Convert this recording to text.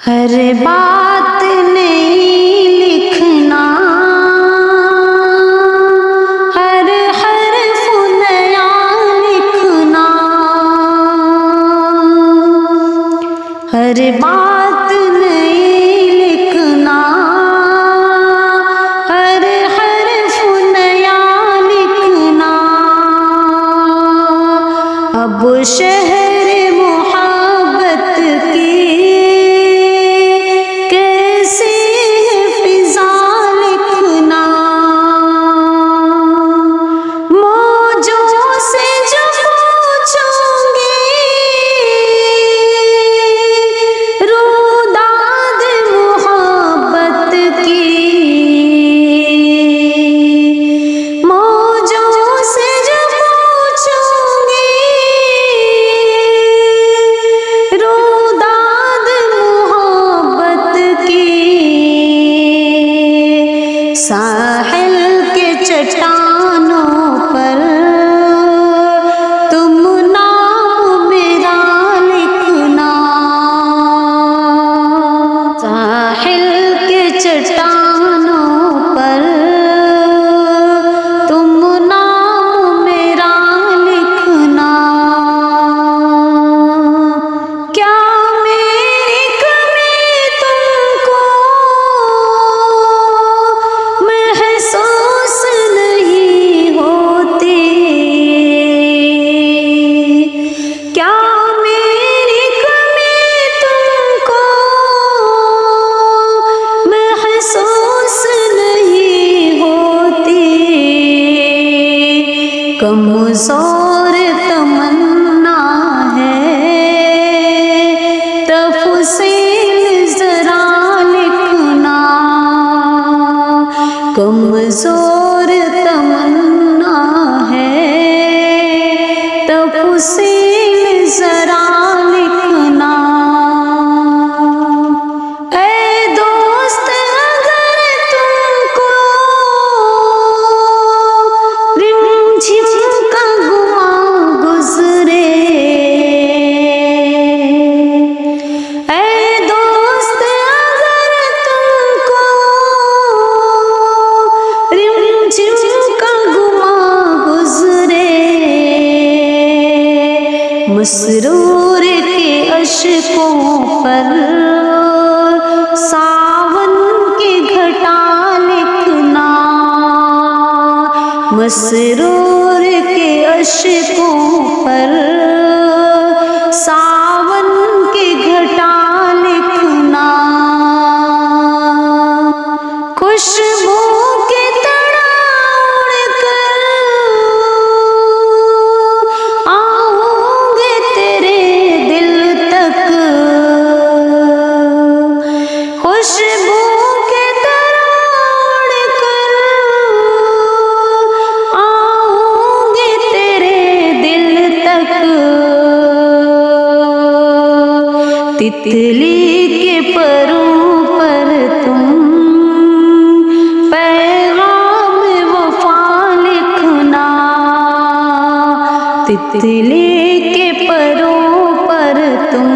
हर बात नहीं लिखना, हर हर्फ नया लिखना, हर बात नहीं लिखना, हर हर्फ नया लिखना। अब शहर मोहब्बत की कैसी है फिजा लिखना। मौजों से जो पूछूंगी रूदाद मोहब्बत की, मौजों से जो पूछूंगी रूदाद मोहब्बत की। साहिल के चट्टानों पर तुम नाम मेरा लिखना, साहिल के चट्टानों पर तुम नाम मेरा लिखना। क्या मेरी कमी तुमको महसूस नहीं होती? क्या मेरी कमी तुमको महसूस नहीं होती? कमज़ोर तमन्ना है तफसील ज़रा लिखना, कमज़ोर तमन्ना है तफसील ज़रा लिखना। ऐ दोस्त अगर तुमको रिमझिम का गुमा गुज़रे, ऐ दोस्त अगर तुमको रिमझिम का गुमा गुज़रे, मसरूर के अश्कों पर सावन की घटा लिखना, मसरूर के अश्कों पर सावन की घटा लिखना। खुशबू के तड़ा उड़कर आऊंगे तेरे दिल तक, खुशबू के तड़ा उड़कर आऊंगे तेरे दिल तक। तितली के परों पर तुम पैगाम वफा लिखना, तितली के परों पर तुम